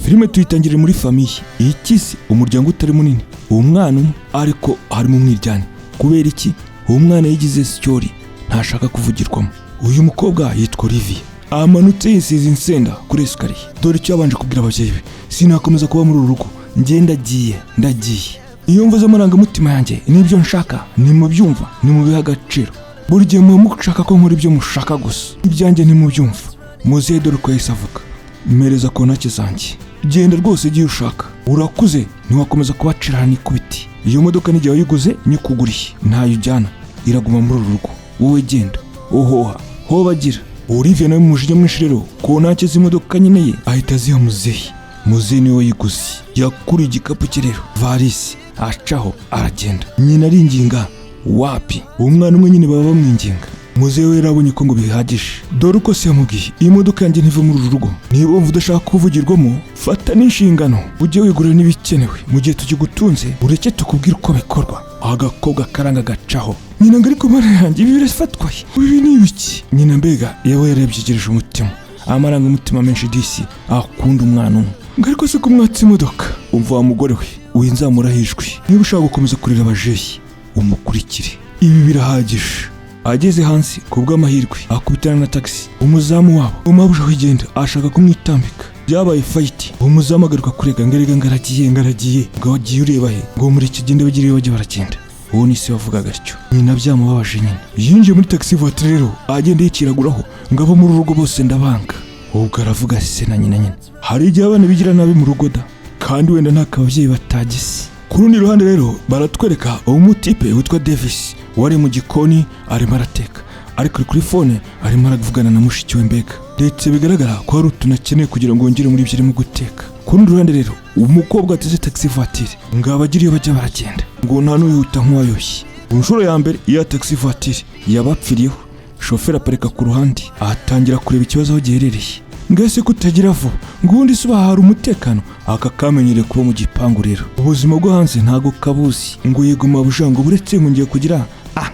filime tuyitangire muri famiye ikisi umuryango utari munini umwana umwe ariko harimo umwiryane kubera iki umwana yigize story ntashaka kuvugirwamo uyu mukobwa yitwa Olivia amanutse yisize insenda kuri escalier dore icyo abanje kubwira ababyeyi be sinakomeza kuba muri urugo nge ndagiye iyo mvuze amarangamutima yanjye nibyo nshaka nimubyumva nimubiha agaciro buri gihe mushaka ko nkora ibyo mushaka gusa ibyanjye nimubyumva muzehe dore uko yahise avuga mpereza kontake zanjye genda rwose igihe ushaka urakuze ntiwakomeza kubacira n'ikubiti iyo modoka n'igihe wayiguze nyikuguriye ntayo ujyana iraguma muri uru rugo wowe genda ohoha hobagira Olivia nawe mumujinya mwinshi rero kontake z'imodoka nyine ye ahita aziha muzehe niwe yiguze yakuriye igikapu cye rero varisi acaho aragenda nyina aringinga wapi umwana umwe nyine baba bamwinginga muzehe we yarabonye ko ngo bihagije dore uko se yamubwiye iyi modoka yanjye ntiva muri uru rugo niba wumva udashaka kuvugirwamo fata n'inshingano ujye wigurira n'ibikenewe mu gihe tugigutunze ureke tukubwire uko bikorwa agakobwa karanga gacaho nyina ngo ariko mara yanjye ibi birafatwaye ibi ni ibiki nyina mbega yawe yarebyegereje umutima amaranga umutima menshi disi akunda umwana umwe ngo ariko se kumwatsa imodoka umva wa mugore we winzamura hijwi niba ushaka gukomeza kurira abajeyi umukurikire ibi birahagije ageze hansi kubw'amahirwe akubitana na taxi umuzamu wabo umabuje wigenda ashaka kumwitambika byabaye fight umuzamu agaruka kurega ngaragiye ngo wagiye ureba he ngo muri iki gende bagiriye bajye baragenda uwo ni se wavuga gatyo nyina byamubabaje nyine yinjiye muri taxi voiture rero agenda yikiraguraho ngo abo muri rugo bose ndabanga ubwo aravuga se na nyina hari igihe abana bigira nabi mu rugo da kandi wenda nta kabyeyi batagisi ku rundi ruhande rero baratwereka umutipe witwa Davis wari mu gikoni arimo arateka ariko kuri phone arimo aravugana na mushiki we mbega ndetse bigaragara ko hari utunakeneye kugira ngo yongere muri ibyo arimo guteka ku rundi ruhande rero umukobwa ateze taxi voiture ngo abagiriye bajya baragenda ngo nta n'uyihuta nk'uwayoshye inshuro ya mbere iya taxi voiture yabapfiriyeho shoferi apareka ku ruhande atangira kureba ikibazo aho giherereye ngese kutagira vuba ngo ubundi se bahari umutekano aka kamenyereye kuba mu gipangu rero ubuzima bwo hanze ntago kabuzi ngo yeguma bujango buretse ngiye kugira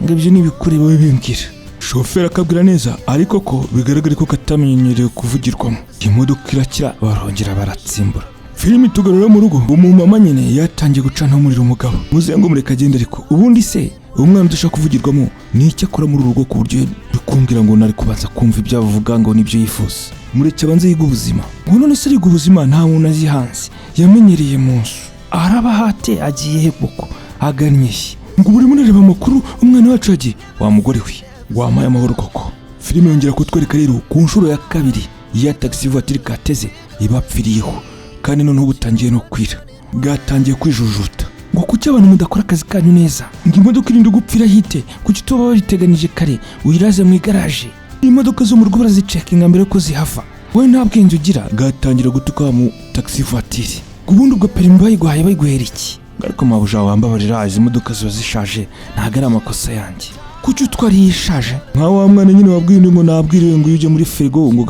ngo ibyo nibikuri bawe bimbwira shoferi akabwira neza ariko ko bigaragara ko katamenyereye kuvugirwamo imodoka irakira barongera baratsimbura filimi tugarura mu rugo umumama nyine yatangiye gucana umuriro umugabo muzengo mureka agenda ariko ubundi se umwana udashaka kuvugirwamo ni icyo akora muri urugo ku buryo bikumbwira ngo nari kubanza kumva ibyo avuga ngo nibyo yifuza mureke abanze yiga ubuzima ngo none se yiga ubuzima nta muntu azi hanze yamenyereye mu nzu arabahate agiye he koko agannye ngo buri muntu areba amakuru umwana wacu yagiye wa mugore we wamaye amahoro koko filime yongera kutwereka rero ku nshuro ya kabiri ya taxi voiture kateze ibapfiriyeho kandi noneho butangiye no kwira bwatangiye kwijujuta ngo kuki abantu mudakora akazi kanyu neza ngo imodoka irinde gupfira hite kuki tuba bariteganije kare uyiraze mu igaraje imodoka zo mu rugo barazicekinga mbere ko zihava wowe nta bwenge ugira gatangira gutuka mu taxi voiture ubundi ubwo perimi bayiguhera iki ariko mabuja wambabarira izi modoka ziba zishaje ntago ari amakosa yanjye kuki utwari yishaje nka wa mwana nyine wabwiye ngo nabwire ngo uje muri firigo ngo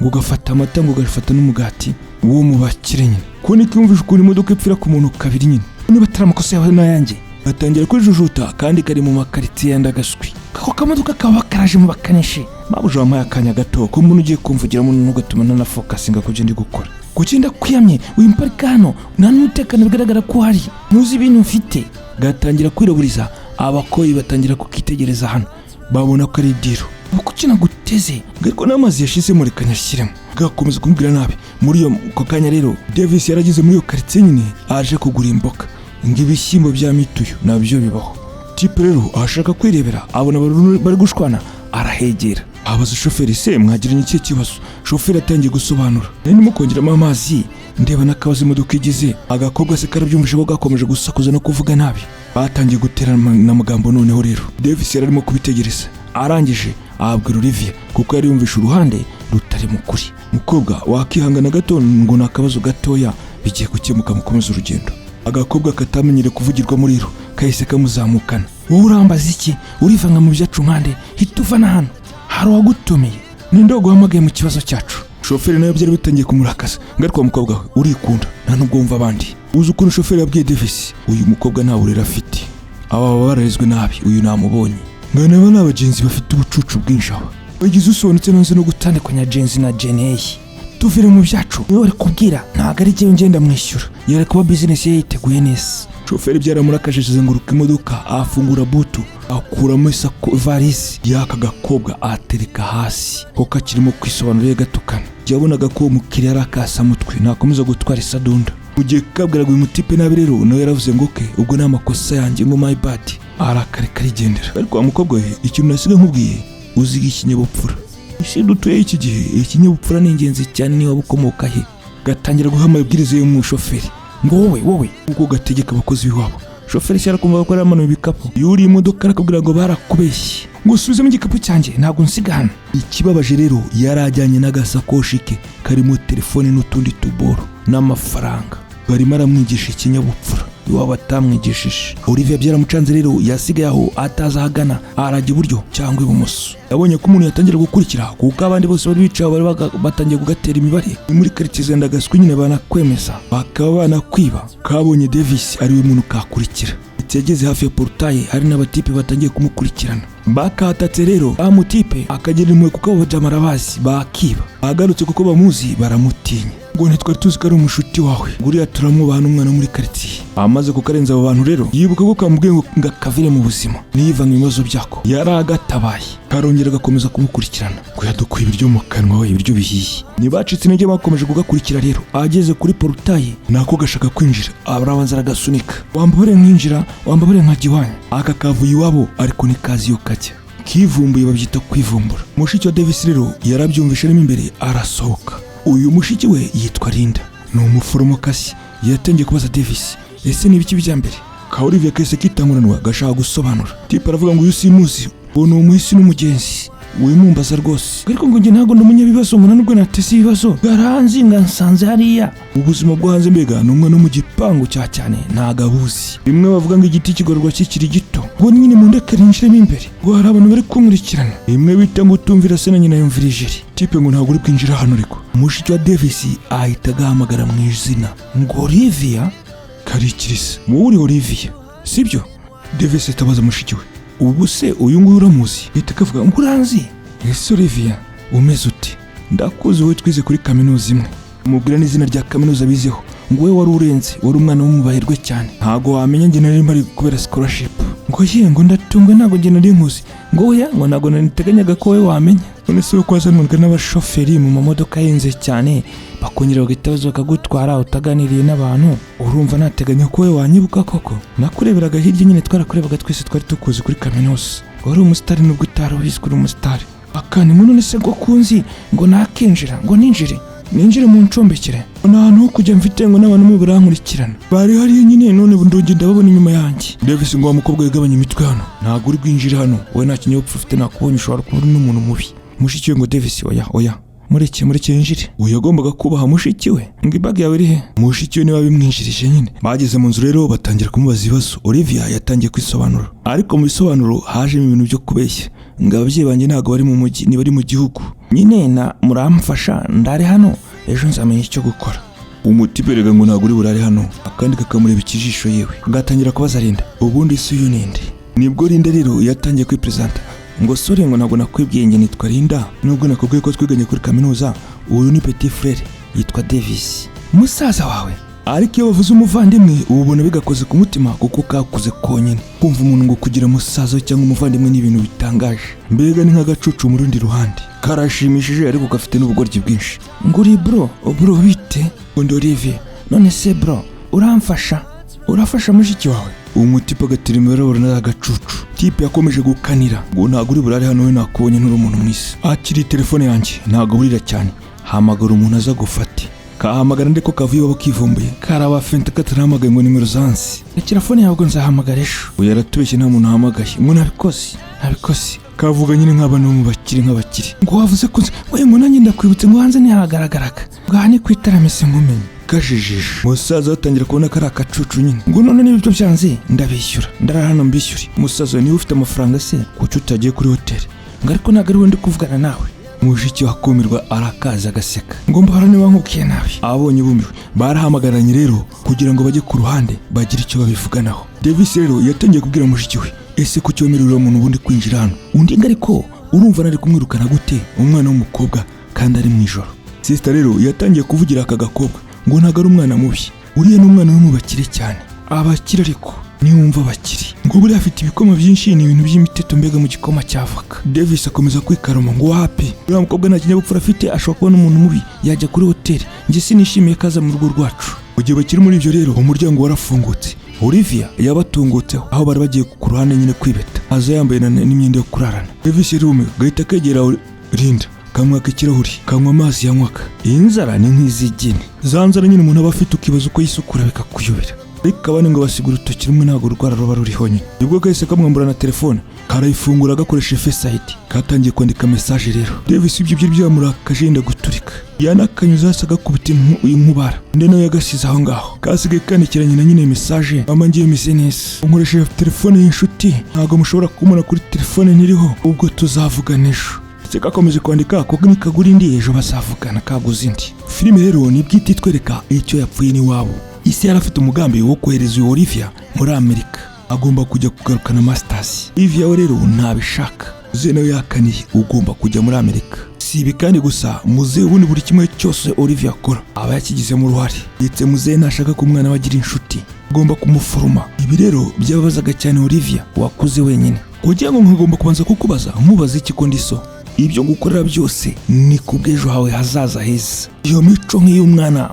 ugafata amata ngo ugafata n'umugati uwo mubakire nyine ko nikiyumvisha ukuntu imodoka ipfira ku muntu kabiri nyine niba atari amakosa yawe n'ayanjye atangira kwijujuta kandi kari mu makaritiye y'andagashwi kako kamodoka kaba karaje mu bakanishi mabuja wampaye akanya gato ko umuntu ugiye kumvugiramo n'ugatuma na focusinga ku byo ndi gukora kugenda kwiyamye wimparika hano nta n'umutekano bigaragara ko hari ntuzi ibintu mfite gatangira kwiraburiza abakoyi batangira kukitegereza hano babona ko ari diro kuki naguteze ariko n'amazi yashize muri kanyashyiremo gakomeza kumbwira nabi muri iyo kanya rero Davis yaragize muri iyo quartier nyine aje kugura imboga ngo ibishyimbo bya mituyo nabyo bibaho tipe rero ashaka kwirebera abona bari gushwana arahegera abaza shoferi se mwagiranye iki kibazo shoferi atangiye gusobanura nari kongeramo amazi ndeba nakabaza imodoka igize agakobwa se karabyumvise ko gakomeje gusakuza no kuvuga nabi batangiye guterana n'amagambo noneho rero Davis yararimo kubitegereza arangije ababwira Olivia kuko yari yumvishe uruhande rutari mukuri mukobwa wakihangana gato ngo nakabazo gatoya bigiye gukemuka mukomeza urugendo agakobwa katamenyere kuvugirwa muri ro kahise kamuzamukana wowe urambaza iki urivanga mu byacu nkande hituva na hano hari wagutomeye ninde guhamagaye mu kibazo cyacu shoferi nayo byari bitangiye kumurakaza ngariko mukobwa we urikunda nta nubwo wumva abandi uzi ukuntu shoferi yabwiye Davis uyu mukobwa nta burera afite aba bararezwe nabi uyu namubonye ngana aba n'abagenzi bafite ubucucu bw'injawa bagize usonetse nonze no gutandukanya Jenzi na Jeney tuvire mu byacu niwe wari kubwira ntabwo ari jyewe ngenda mwishyura yari kuba bizinesi ye yiteguye neza. shoferi byaramurakaje azenguruka imodoka afungura butu akuramo ivarisi y'aka gakobwa atereka hasi ko kakirimo kwisobanurira gatukana. yabonaga ko umukiriya ari akasamutwe ntakomeza gutwara isadunda. mu gihe kabwiraga uyu mutipe nabi rero nawe yaravuze ngo ke ubwo ni amakosa yanjye ngo my bad arakareka arigendera. ariko wa mukobwa we ikintu nasiga nkubwiye uziga ikinyabupfura. isi dutuye iki gihe ikinyabupfura ni ingenzi cyane niba bukomoka he. gatangira guha amabwiriza y'umushoferi ngo wowe ubwo gategeka abakozi b'iwabo. shoferi cyarakumva ko aramanuye ibikapu yuri imodoka arakubwira ngo barakubeshye ngo usubize mu gikapu cyanjye ntabwo nsiga hano. ikibabaje rero yarajyanye n'agasakoshi ke karimo telefone n'utundi tuboro n'amafaranga. barimo aramwigisha ikinyabupfura iwabo atamwigishije. Olivier byaramucanze rero yasigaye aho atazahagana arajya iburyo cyangwa ibumoso. yabonye ko umuntu yatangira gukurikira kuko abandi bose bari bicaye bari batangiye kugatera imibare. muri quartier zenda gaswi nyine banakwemeza bakaba banakwiba. kabonye Davis ari we muntu kakurikira. yageze hafi ya portail hari n'abatipe batangiye kumukurikirana. bakatatse rero amutipe akagera imwe kuko bajamara basi bakiba. agarutse kuko bamuzi baramutinya ngo ntitwari tuzi ko ari umushuti wawe buriya turamwubaha n'umwana muri quartier. amaze kukarenza abo bantu rero yibuka ko kamubwiye ngo ngakavire mu buzima niva mu bibazo byako. yaragatabaye karongera gakomeza kumukurikirana ngo yadukuye ibiryo mu kanwa we ibiryo bihiye. ntibacitse intege bakomeje kugakurikira rero. ageze kuri portail nako gashaka kwinjira arabanza aragasunika. wambabare nkinjira wambabare nkajya iwanyu. aka kavuye iwabo ariko ni kazi yo kajya kivumbuye babyita kwivumbura. mushiki wa Davis rero yarabyumvishe arimo imbere arasohoka. uyu mushiki we yitwa Linda ni umuforomokazi. yatangiye kubaza Davis ese ni ibiki bijya mbere. ka Olivier kese kitanguranwa gashaka gusobanura. tipe aravuga ngo uyu simuzi uwo ni umuhisi n'umugenzi wimumbaza rwose. ariko ngo njye ntabwo nd'umunyabibazo ngo nubwo natese ibibazo garanzi nsanze hariya. ubuzima bwo hanze mbega ni umwe no mu gipangu cyane ntago abuzi. rimwe bavuga ngo igiti kigororwa kikiri gito ngo nyine mu ndekere ninjiremo imbere ngo hari abantu bari kunkurikirana. rimwe bita ngo utumvira se na nyina yumvira ijeri. tipe ngo ntabwo uri bwinjira hano ariko. mushiki wa Davis ahita agahamagara mu izina ngo Olivia Karikirisa. wowe uri Olivia sibyo? Davis atabaza mushiki we ubu se uyu nguyu uramuzi? leta kavuga ngo uranzi. ese Olivia umeze uti? ndakuzi wowe twize kuri kaminuza imwe. umubwira n'izina rya kaminuza bizeho ngo we wari urenze wari umwana w'umubahirwe cyane ntago wamenya njye nari mpari kubera scholarship. ngo ngo ndatungwe ntago njye nari nkuzi. ngo oya ngo ntago naniteganyaga ko we wamenya. none se uko wazanurwa n'abashoferi mu mamodoka ahenze cyane bakongera bagahita baza bakagutwara utaganiriye n'abantu urumva nateganya ko we wanyibuka koko? nakureberaga hirya nyine twarakurebaga twese twari tukuzi kuri kaminuza. wari umusitari nubwo utari ubizi kuri umusitari. akani ngo none se ngo kunzi ngo nakinjira ngo ninjire mu ncombekere nta hantu ho kujya mfite ngo n'abantu mu barankurikirana bari hariya nyine none ndongera ndababona inyuma yanjye. Davis ngo wa mukobwa yagabanya imitwe hano ntabwo uri bwinjire hano wowe nta kinyabupfura ufite nakubonye ushobora kuba uri n'umuntu mubi. mushiki we ngo Davis oya mureke yinjire. uyu yagombaga kubaha mushiki we ngo ibagi yawe iri he? mushiki we niba bimwinjirije nyine. bageze mu nzu rero batangira kumubaza ibibazo. Olivia yatangiye kwisobanura ariko mu bisobanuro hajemo ibintu byo kubeshya ngo ababyeyi banjye ntabwo bari mu mujyi ni bari mu gihugu nyine na muramfasha ndare hano ejo nzamenya icyo gukora. umutipe rega ngo ntabwo uri burare hano akandi kakamureba ikijisho yewe. ngatangira kubaza Linda ubundi si uyu ninde? nibwo Linda rero yatangiye kwipresenta ngo sore ngo ntabwo nakwibwiye njye nitwa Linda nubwo nakubwiye ko twiganye kuri kaminuza. uyu ni petit frere yitwa Davis musaza wawe. ariko iyo bavuze umuvandimwe ubona bigakoze ku mutima kuko kakuze konyine. kumva umuntu ngo kugira musaza cyangwa umuvandimwe ni ibintu bitangaje mbega ni nk'agacucu mu rundi ruhande. karashimishije ariko gafite n'ubugoryi bwinshi. ngo uri bro bite? undi Olivier none se bro urafasha mushiki wawe? umutipe agatira imibare abona agacucu. tipe yakomeje gukanira ngo ntabwo uri burare hano we nakubonye nturi umuntu mwisi. akiri telefone yanjye ntabwo burira cyane hamagara umuntu aza gufate. kahamagara ndiko kavuye babo kivumbuye karaba fente katarahamagaye ngo nimero zansi. telefone yawe ngo nzahamagara ejo. uyu yaratubeshye nta muntu ahamagaye ngo nabikoze. kavuga nyine nk'abana bo mu bakire nk'abakire. ngo wavuze ko we ngo nanjye ndakwibutse ngo hanze ntihagaragaraga ngo aha ni ku itaramese nkumenye. kajijisha umusaza atangira kubona ko ari akacucu nyine. ngo none n'ibyo byanze ndabishyura ndarara hano mbishyure. umusaza niba ufite amafaranga se kuki utagiye kuri hoteli? ngo ariko ntabwo ari we ndi kuvugana nawe. mushiki wakumirwa arakaza agaseka ngo mbahora niba nkubwiye nabi. abonye bumiwe barahamagaranye rero kugira ngo bajye ku ruhande bagire icyo babivuganaho. Davis rero yatangiye kubwira mushiki we ese kuki wemerera umuntu ubundi kwinjira hano? undi ngo ariko urumva nari kumwirukana gute umwana w'umukobwa kandi ari mu ijoro? Sister rero yatangiye kuvugira aka gakobwa ngo ntago ari umwana mubi, uriya ni umwana wo mu bakire cyane, abakire ariko niwumva bakiri ngo buriya afite ibikoma byinshi, ni ibintu by'imiteto mbega mu gikoma cy'avoka. Davis akomeza kwikaruma ngo wapi, uriya mukobwa nta kinyabupfura afite, ashobora kubona umuntu mubi yajya kuri hoteli, njye sinishimiye kaza mu rugo rwacu. Mu gihe bakiri muri ibyo rero umuryango warafungutse, Olivia yabatungutseho aho bari bagiye ku ruhande nyine kwibeta, aza yambaye n'imyenda yo kurarana. Davis rume gahita kegera Linda kamwaka ikirahuri, kanywa amazi yanywaga. Iyi nzara ni nk'izigini, za nzara nyine umuntu aba afite ukibaza uko yisukura bikakuyobera, ariko abandi ngo basiga urutoki rumwe ntabwo urwara ruba ruriho nyine. Nibwo kahise kamwambura na telefone karayifungura agakoresha face ID, katangiye kwandika message rero. Davis ibyo byamurakaje yenda guturika, yanakanyuze hasi agakubita inkubara, nde nawe yagasize aho ngaho, kasigaye kandikiranye na nyine message, mama ngiye meze neza, unkoresheje telefone y'inshuti, ntabwo mushobora kumubona kuri telefone ntiriho, ubwo tuzavugana ejo. Kakomeje kwandika ko nikagura indi ejo bazavugana kaguze indi. Filime rero ni bwite itwereka icyo yapfuye ni wabo. Isi yarafite umugambi wo kohereza Olivia muri Amerika, agomba kujya kugarukana masters. Olivia we rero ntabishaka, zeno yakaniye ugomba kujya muri Amerika. Si ibi kandi gusa, muze ubundi buri kimwe cyose Olivia akora aba yakigizemo uruhare, ndetse muze ntashaka ko umwana wagira inshuti, agomba kumuforoma. Ibi rero byababazaga cyane Olivia wakuze wenyine. Kugira ngo nkagomba kubanza kukubaza nkubaza iki ko ndiso, ibyo gukorera byose ni kubw'ejo hawe hazaza heza. Iyo mico nk'iy'umwana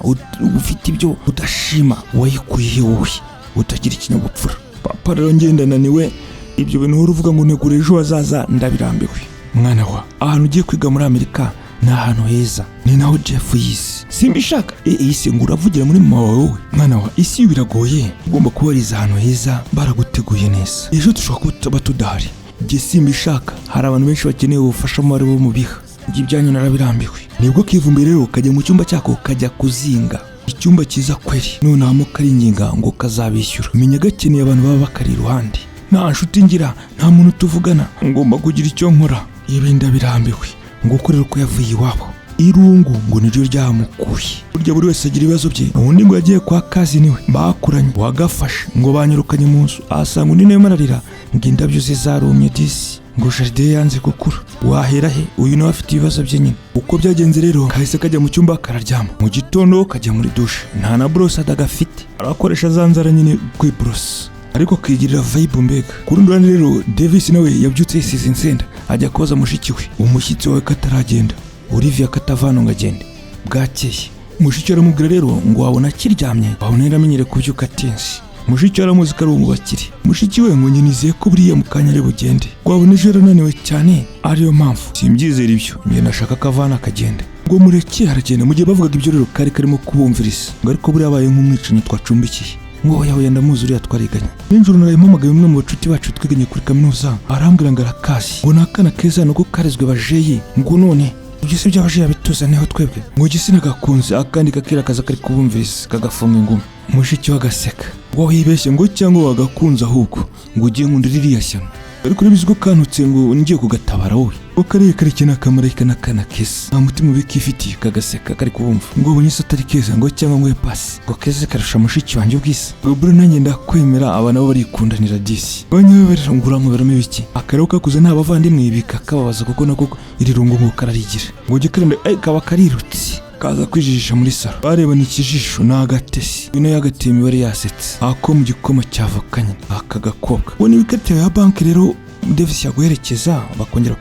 ufite ibyo udashima wayikuye wowe utagira ikinyabupfura. Papa rero ngenda naniwe, ibyo bintu uhora uvuga ngo negure ejo hazaza ndabirambiwe. Mwana wa, ahantu ugiye kwiga muri Amerika ni ahantu heza, ni naho Jeff yize. Simbishaka isi ngo uravugira muri mama wawe. Mwana wa, isi biragoye, ugomba kubariza ahantu heza baraguteguye neza. Ejo dushobora kuba tudahari, njye simbishaka, hari abantu benshi bakeneye ubufasha mu bari bo mu biha, njye ibyanyu narabirambiwe. Nibwo kivumbere rero kajya mu cyumba cyako kajya kuzinga, icyumba cyiza kweri, nonamo karinginga ngo kazabishyura. Menya gakeneye abantu baba bakari iruhande, nta nshuti ngira, nta muntu tuvugana, ngomba kugira icyo nkora. Ibi ndabirambiwe, ngo kurera uko yavuye iwabo, irungu ngo niryo ryamukuye. Burya buri wese agira ibibazo bye, ubundi ngo yagiye kwa kazi niwe bakuranye wagafashe ngo banyirukanye mu nzu, asanga undi nawe mararira ngo indabyo ze zarumye disi, ngo jaride yanze gukura. Wahera he? Uyu nawe afite ibibazo bye nyine. Uko byagenze rero kahise kajya mu cyumba kararyama, mu gitondo kajya muri dushe, nta na brosse adagafite, arakoresha za nzara nyine kwibrosse, ariko kwigirira vibe mbega. Ku rundi ruhande rero Davis nawe yabyutse yisize insenda, ajya koza mushiki we, umushyitsi wawe kataragenda, Olivia katavano ngo agende. Bwakeye mushiki aramubwira rero ngo wabona kiryamye, wabona yaramenyere kubyuka atinze. Mushiki aramuzi ko ari umubakire, mushiki we ngo nyinizeye ko buriya mukanya ari bugende, wabona ejo yarananiwe cyane, ariyo mpamvu simbyizera ibyo, njye nashaka kavana akagenda. Ngo mureke aragenda. Mu gihe bavugaga ibyo rero kari karimo kubumviriza, ngo ariko buriya abaye nk'umwicanyi twacumbikiye, ngo yawe ndamuzi uriya twariganye. Ninjoro narayimpamagaye umwe mu bacuti bacu twiganye kuri kaminuza, arambwira ngo arakazi, ngo nakana keza nuko karezwe bajeye, ngo none ibyo se byabaje yabituzaneho twebwe, ngo gisi nagakunze akandi kakira kaza kari kubumviriza kagafunga ingumi. Mushiki wagaseka, ngo hibeshye ngo cyangwa wagakunze ahubwo ngo ugiye nkunda ririya shyano, ariko uribizi ko kantutse ngo ngiye kugatabara wowe, ngo kariye kareke n'akamarayika n'akana keza, nta mutima ubikifitiye. Kagaseka kari kubumva, ngo ubonye se atari keza ngo cyangwa ngo pasi, ngo keza karusha mushiki wanjye ubwisa, ngo buri nanjye ndakwemera, abana bo barikundanira disi, banyaberera ngo uramuberamo ibiki. Akarero kakuze nta bavandimwe bikakababaza kuko nako iri rungu ngo kararigira, ngo ujye karenda kaba karirutse kaza kwijijisha muri saro, barebana ikijisho n'agatesi, bino yagateye imibare yasetse, ako mu gikoma cyavukanye aka gakobwa. Ngo ni ikarita ya banki rero Davis yaguherekeza bakongera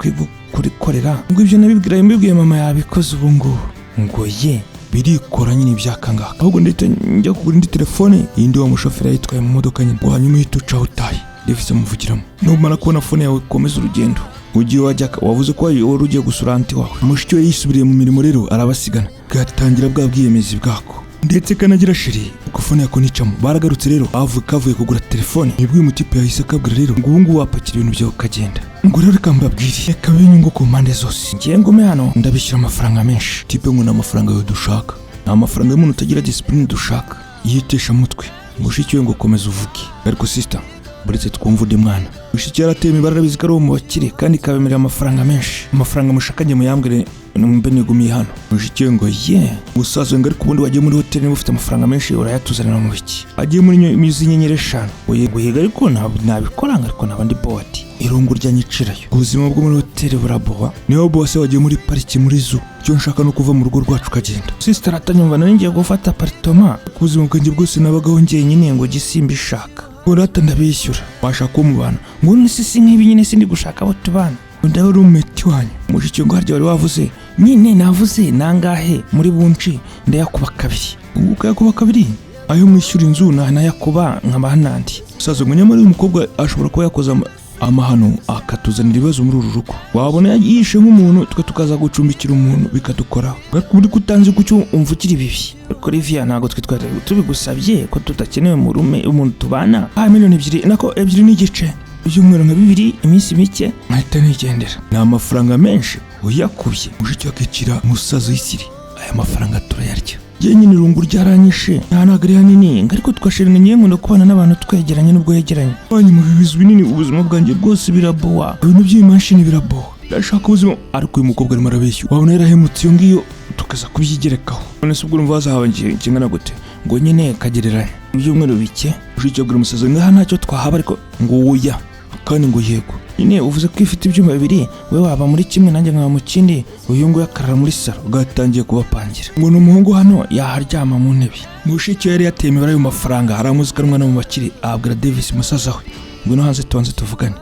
kurikorera, ngo ibyo nabibwiye mama yabikoze ubu ngubu, ngo ye birikora nyine ibyakangaka, ahubwo ndetse njya kugura indi telefone yindi wa mushoferi yitwaye mu modoka nyine, ngo hanyuma uhita ucaho utahe. Davis amuvugiramo, numara kubona fone yawe komeza urugendo, ugiye wajyaka wavuze ko wari ugiye gusura anti wawe. Mushiki we yisubiriye mu mirimo rero arabasigana, gatangira bwa bwiyemezi bwako, ndetse kanagira shiri ko fone yako nicamo. Baragarutse rero kavuye kugura telefone, nibwo umutipe yahise akabwira rero ngo ubu wapakira ibintu byawe ukagenda. Ngo rero reka mbabwire, reka binyungu ku mpande zose, ngiye ngume hano ndabishyura amafaranga menshi. Tipe ngo n'amafaranga yo dushaka, nta mafaranga y'umuntu utagira discipline dushaka, yitesha mutwe. Mushiki we ngo komeza uvuge, ariko sister buretse twumva undi mwana. Mushiki yarateye imibare arabizi ko ari mu bakire kandi kabemerera amafaranga menshi. Amafaranga mushakanye muyambwire mbe nigumiye hano. Mushiki ngo ye musaza ngo ariko ubundi wagiye muri hoteli niba ufite amafaranga menshi urayatuzanira mu biki. Agiye muri imizi nyenyeri 5 guhiga ariko nabikora ariko nabandi board irungu ryanyicirayo. Ubuzima bwo muri hoteli buraboha. Niho bose wagiye muri pariki muri zoo. Cyo nshaka no kuva mu rugo rwacu kagenda. Sister atanyumva ngiye gufata apartment. Ubuzima bwanjye bwose nabagaho njyenyine ngo gisimba ishaka. Urata ndabishyura. Bashaka kumubana. Ngo nisisi nk'ibi nyine sindi gushaka abo tubana. Ndaho rumeti wanyu. Mushiki ngo harya wari wavuze. Nyine navuze nangahe muri bunci ndayakuba 2. Ukayakuba 2. Ayo mwishyura inzu nayakuba nk'abahanandi. Sazo ngo nyamara uyu mukobwa ashobora kuba yakoza amahano akatuzanira ibibazo muri uru rugo. Wabona yishe nk'umuntu twe tukaza gucumbikira umuntu bikadukoraho. Muri kutanze kucyo umvukira ibibi. Olivia ntago twe tubigusabye ko tutakenewe mu rume umuntu tubana. Miliyoni 2 nako 2 n'igice. Ibyumweru nka 2 iminsi mike nkahita nigendera. Ni amafaranga menshi uyakubye. Mushiki akicira umusaza w'isiri. Aya mafaranga turayarya. Nyine irungu ryaranyishe ntanagari hanini ariko twashiranye nyemwe no kubana n'abantu twegeranye n'ubwo yegeranye. Banyi mu bibizo binini ubuzima bwanjye bwose biraboha. Ibintu by'imashini biraboha. Ndashaka ubuzima ariko uyu mukobwa arimo arabeshya. Wabona yarahemutse iyo ngiyo tukaza kubyigerekaho. None se ubwo urumva wazahawe kingana gute? Ngo nyine kagereranya. Ibyumweru bike ushike gura umusaza ngaha ntacyo twahaba ariko ngo uya kandi ngo yego. Nyine uvuze ko ifite ibyuma 2 we waba muri kimwe nanjye nkaba mu kindi uyu ngo yakarara muri saro gatangiye kubapangira. Ngo n'umuhungu hano yaharyama mu ntebe. Mushiki yari yatemera ayo mafaranga aramuzikanwa no mu bakiri abwira Davis musaza we. Ngo no hanze tuanze tuvugane.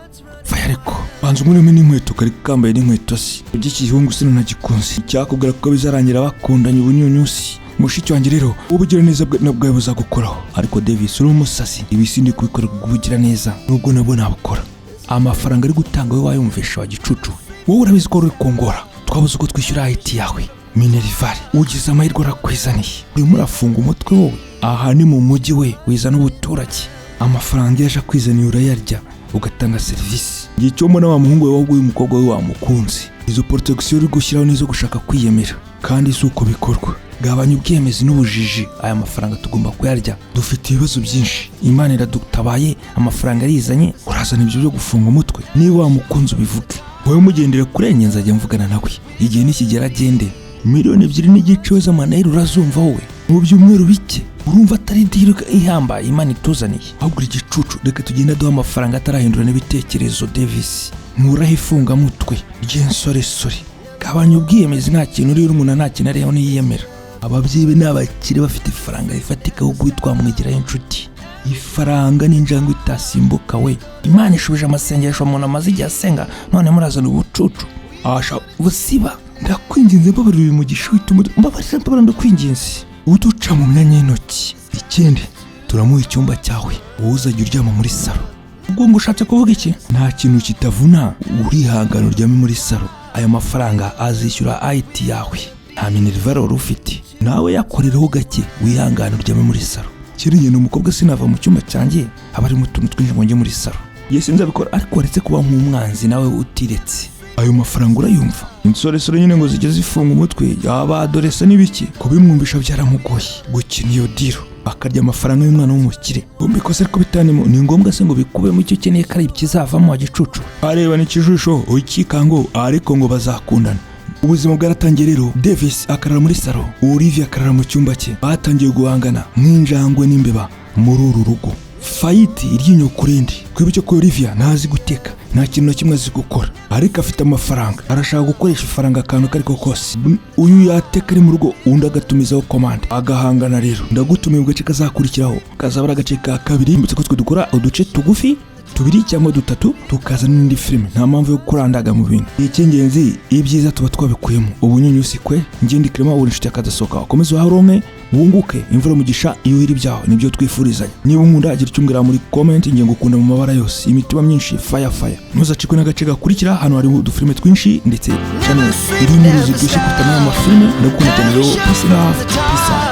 Faya ariko banza umurimo n'inkweto kari kambaye n'inkweto si. Igiki gihungu sino nagikunze. Cyakubwira ko bizarangira bakundanye ubunyunyusi. Mushiki wanjye rero ubugira neza nabwo buzagukoraho. Ariko Davis uri umusasi ibisindi kubikora kubugira neza nubwo nabo nabukora. Amafaranga ari gutanga we wayumvisha wa gicucu. Wowe urabizi ko uri kongora. Twabuze uko twishyura IT yawe. Minerval ugize amahirwe arakwizaniye. Uri murafunga umutwe wowe. Aha ni mu mujyi we wizana ubuturage. Amafaranga yaje kwizaniye urayarya ugatanga service. Ngicyo mbona wa muhungu we wabwo uyu mukobwa we wamukunze. Izo protection uri gushyiraho nizo gushaka kwiyemera kandi isuko bikorwa. Gabanya ubwiyemezi n'ubujiji. Aya mafaranga tugomba kuyarya. Dufite ibibazo byinshi. Imana iradutabaye amafaranga arizanye urazana ibyo byo gufunga umutwe. Niba wamukunze ubivuge. Wowe mugendere kurenye nzajya mvugana nawe. Igihe nikigera agende. Miliyoni 2 n'igice z'amanayiro urazumva wowe. Mu byumweru bike urumva atari diruka ihamba Imana ituzaniye. Ahubwo igicucu reka tugenda duha amafaranga atarahindura n'ibitekerezo Davis. Murahe ifunga mutwe ry'ensore. Gabanya ubwiyemezi nta kintu uri umuntu nta kintu ariho niyemera. Ababyeyi be n'abakire bafite ifaranga rifatika ubwo twamwegera inshuti. Ifaranga n'injango itasimbuka we. Imana ishubije amasengesho umuntu amaze igihe asenga none murazana ubucucu. Asha busiba ndakwinginze mbabarira uyu mugisha wituma mbabarira ndakwinginze. Uduca mu myanya y'intoki. Ikindi turamuha icyumba cyawe. Wowe uzajya uryama muri saro. Ubwo ngo ushatse kuvuga iki? Nta kintu kitavuna urihangana uryame muri saro. Aya mafaranga azishyura IT yawe. Nta Minerval ufite. Nawe yakorereho gake wihangana uryame muri saro. Kiriye n'umukobwa sinava mu cyumba cyanjye abari mu tuntu twinshi ngo njye muri saro. Yesi nzabikora ariko waretse kuba nk'umwanzi nawe utiretse. Ayo mafaranga urayumva. Insore nyine ngo zigeze zifunga umutwe yaba adoresa n'ibiki kubimwumvisha byaramugoye. Gukina iyo diro bakarya amafaranga y'umwana w'umukire. Umbikoze ariko bitanimo ni ngombwa se ngo bikube mu cyo keneye kari kizavamo wa gicucu. Areba n'ikijusho ukikango ariko ngo bazakundana. Ubuzima bwaratangiye rero. Davis akarara muri saro, Olivia akarara mu cyumba cye. Batangiye guhangana nk'injangwe n'imbeba muri uru rugo. Fight iryinyo kurindi. Kwibuke ko Olivia ntazi guteka, nta kintu na kimwe azi gukora, ariko afite amafaranga. Arashaka gukoresha ifaranga akantu kariko kose. Uyu yateka ari mu rugo undi agatumizaho commande agahangana rero. Ndagutumiye mu gace kazakurikiraho kazabara agace ka 2 mbutse ko twe dukora uduce tugufi 2 cyangwa 3 tukazana n'indi filime. Nta mpamvu yo kurandaga mu bintu. Icy'ingenzi ibyiza tuba twabikuyemo. Ubunyunyusi kwe ngende Clement uri inshuti akazasoka. Komeza uharonke wunguke imvura mugisha iyo iri byaho nibyo twifurizanya. Niba unkunda agira cyumbwira muri comment ngiye ngukunda mu mabara yose. Imitima myinshi fire. Ntuzacikwe n'agace gakurikira hano hari udufilime twinshi ndetse channel iri muri zigushe kutana amafilime ndakunda cyane rero. Peace.